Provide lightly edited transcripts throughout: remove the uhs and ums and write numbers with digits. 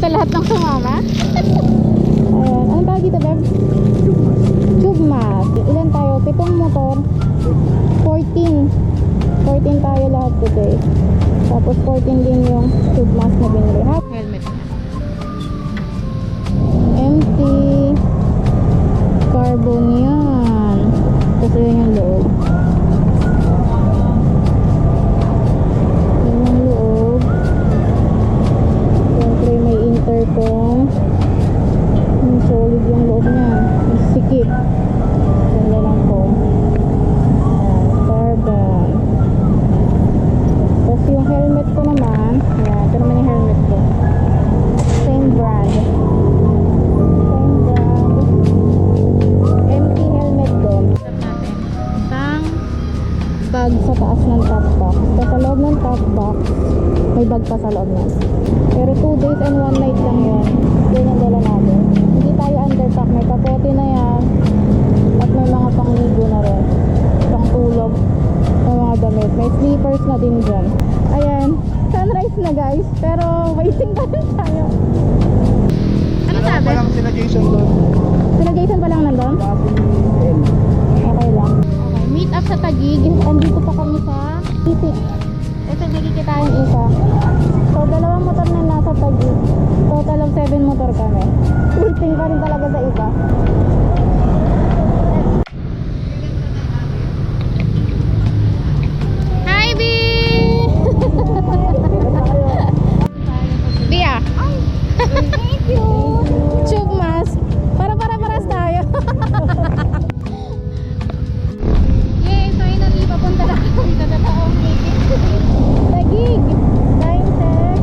sa lahat ng sumama. Ayan. Anong tawag dito, Beb? Tube mask. Ilan tayo? 7 motor. 14. 14 tayo lahat today. Tapos 14 din yung tube mask na binili. Helmet. Empty. Carbon yan. Tapos yun yung loob. Yun yung loob. Siyempre may intercom. Yung solid yung loob niya. Yung sikip. Ganda lang po. Ayan, carbon. Tapos yung helmet ko naman. Ayan, ito naman yung helmet ko. Same brand. Empty helmet ko. Bag sa taas ng top box. So sa loob ng top box, may bag pa sa loob niya. Pero 2 days and 1 night lang yun. Yun ang dala natin. Hindi tayo underpack. May kapote na yan. At may mga pangligo na rin. Pangtulog. May mga damit. May sleepers na din dyan. Ayan. Sunrise na guys. Pero waiting pa rin tayo. Ano sabi? Parang sila Jason doon. Sila Jason pa lang nandun? Okay lang. Okay, meet up sa Taguig. Andito pa kami sa Itik. Ito nakikita yung isa. So, 2 motor na nasa Taguig. Total of 7 motor kami. Waiting pa rin talaga sa iba. Hi, B! Bia! Thank you! Tube mask. Para-paras tayo. Yay! Finally, papunta na kami sa totoong meeting. Taguig! Time check.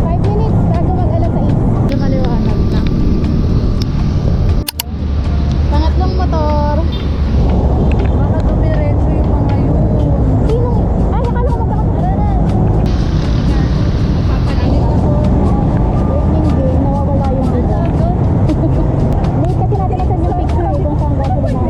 5 minutes bago mag-alas 6. Lumaliwanag na. Pangatlong motor. Baka dumiretso yung mga yun. Sinong? Ay, akala ko magkakasaranan. Papalit ako. Hindi, nawawala yung iba. Wait, kasi natin nasan yung picture kung saan ba sila mga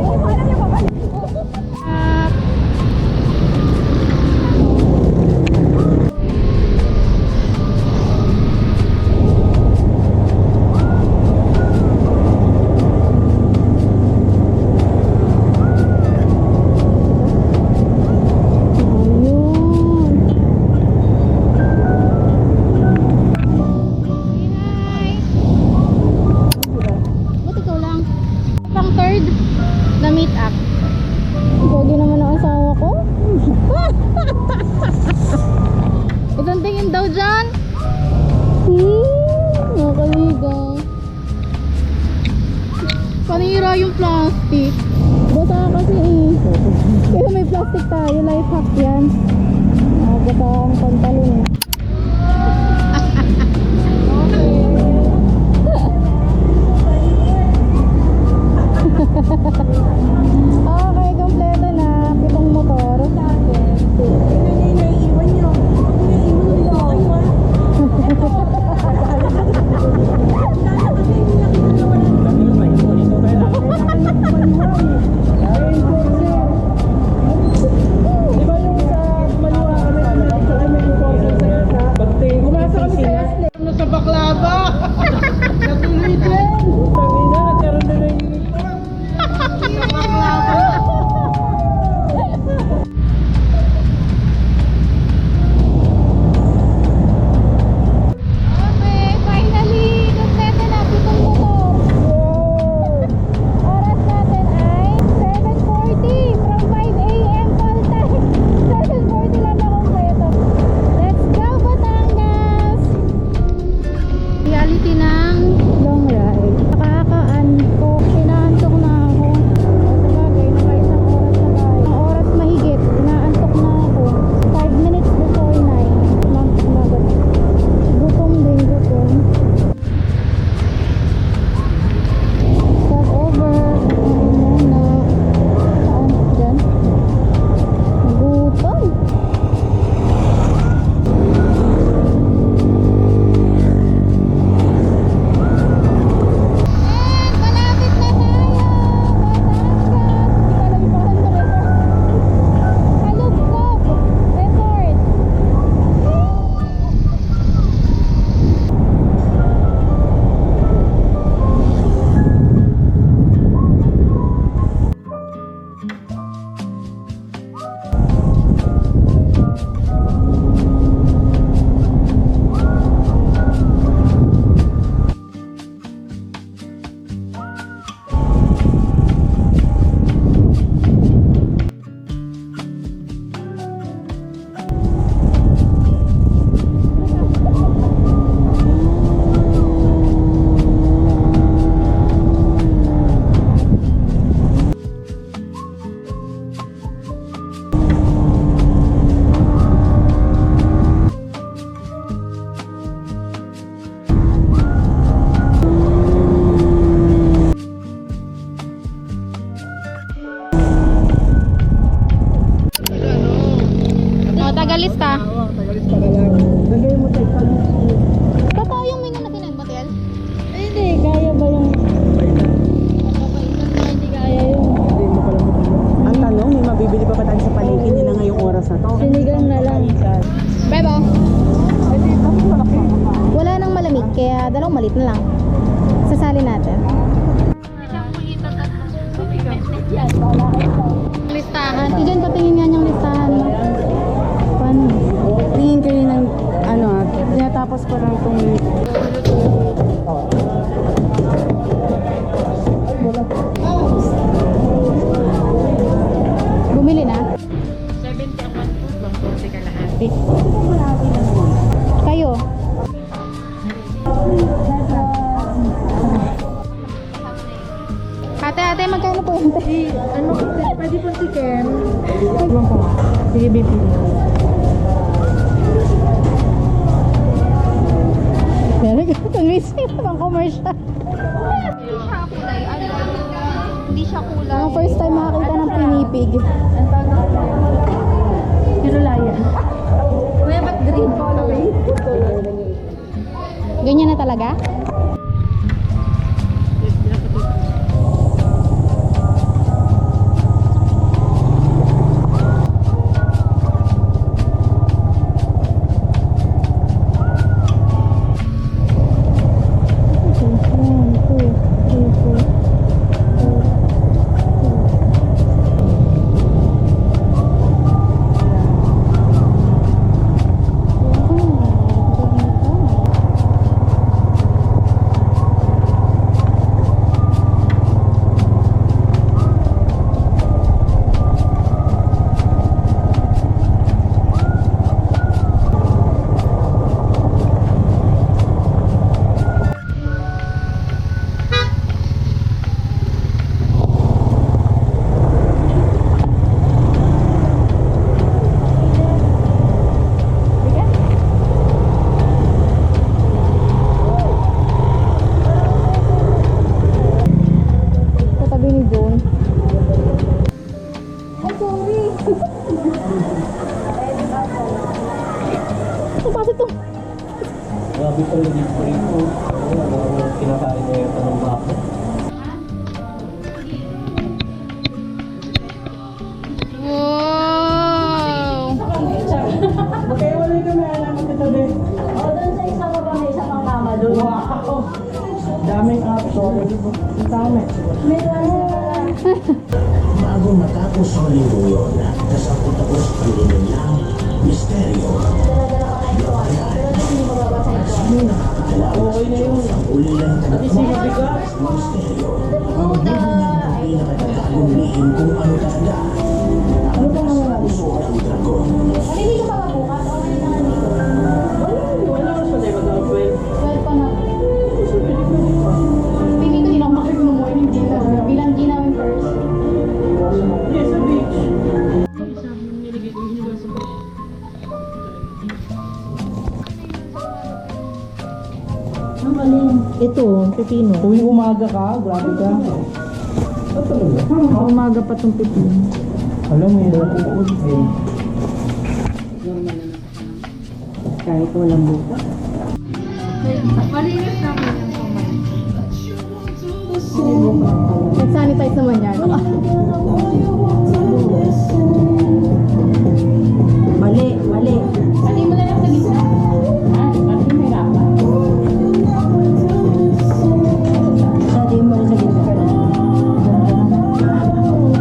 Ba't ikaw lang? Pang third na meet up. Pogi naman ang asawa ko. Itong tingin daw dyan. Nakaligaw. Panira yung plastic. Bata kasi eh. Kaya may plastic tayo. Life hack yan. Bata ang pantalon eh. Okay, kompleto na. 7 motor. Naiiwan nyo. Naiiwan nyo. Di ba yung sa Maliwa kami, may enforcer sa Kaya dalawang malit na lang. Sasali natin. Listahan. Si Jen, patingin nga niyang listahan mo. Paano? Tingin kayo ng ano, tinatapos ko lang itong Bumili na? 70 ang 1 food, 140 ka lahat. Kayo? Ate, magkano po yun? Ano, pwede pong tiken. Sige, baby. Very good. Ang receipt ng commercial. Hindi siya kulay. Ang first time makakita ng pinipig. Kinulayan. Kuya, ba't green coloring? Ganyan na talaga? Katabi ni John. Ang pasa to. Grabe pa yung dito rito. Kinakain niya yung tanong bakit. Wow! Magkaiwalay kami, alam mo kitabi. O, doon sa isa pa ba may isa pang kama doon? Wow! Daming option. Ang dami. Bago matapos ang linggo yun, kasapot-tapos ang nilang misteryo. Sino nakakalawas ang ulilang tagapagpapas ng misteryo? Ang pinakatagagong lihim kung ano talaga. Ang nasa puso ng dragon. Wala ko sa tayo mag-12. 12 pa na. Pili ko din ako makit ng morning Gina. Bilang Gina yung first. Yes, sa beach. Ang alin? Ito, pepino. Tuwing umaga ka, grabe ka. Umaga pa itong pepino. Alam mo yun, uod eh. Kahit walang buka. Malinis naman yung kumain. Nag-sanitize naman yan. Mali, mali. Pati mo na lang sa gitna. Pati may rapa. Sabi mo sa gitna.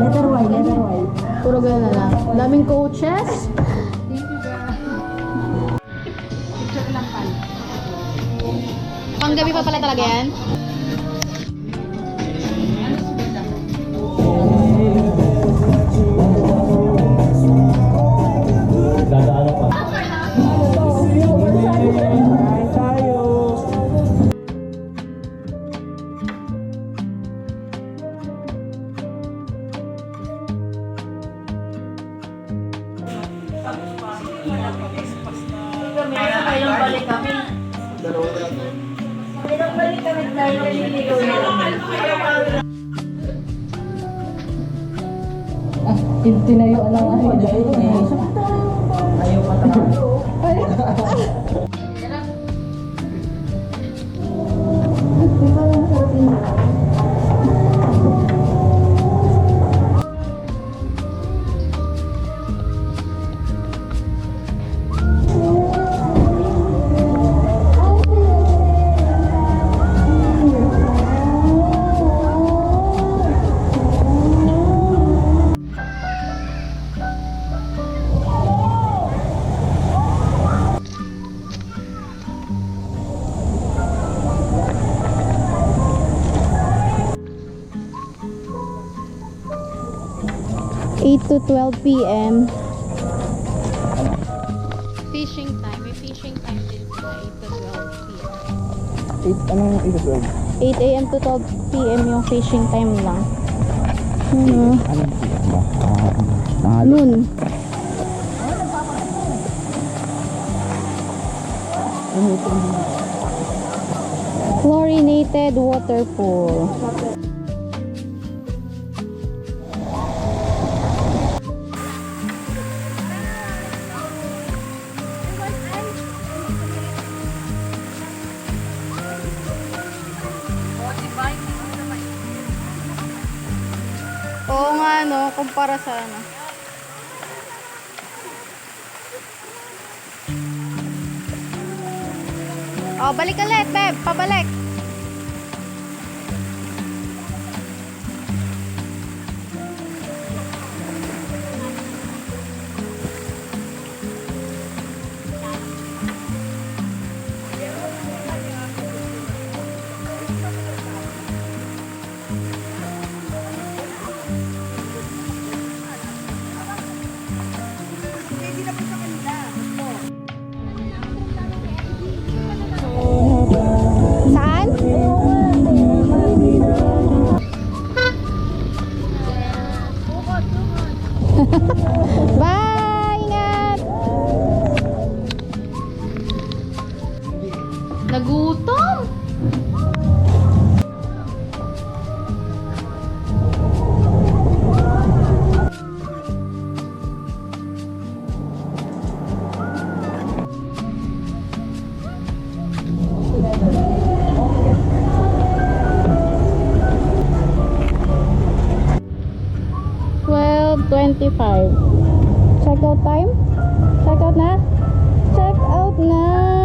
Letter Y, letter Y. Puro gano'n na lang. Daming coaches. Picture lang pala. Panggabi pa pala talaga yan. Dadaan pa. Kain tayo. Tinayo lang ako. Ayaw pa tayo. 8 to 12 p.m. Fishing time. May fishing time din sila. 8 to 12 p.m. 8 a.m. to 12 p.m. yung fishing time lang. Noon. Chlorinated water pool. Oo nga no, kumpara sa ano. Oh, balik ulit, babe. Pabalik. Saan? Bye! Ingat! Nagutom! $12.25. Check out time? Check out na? Check out na!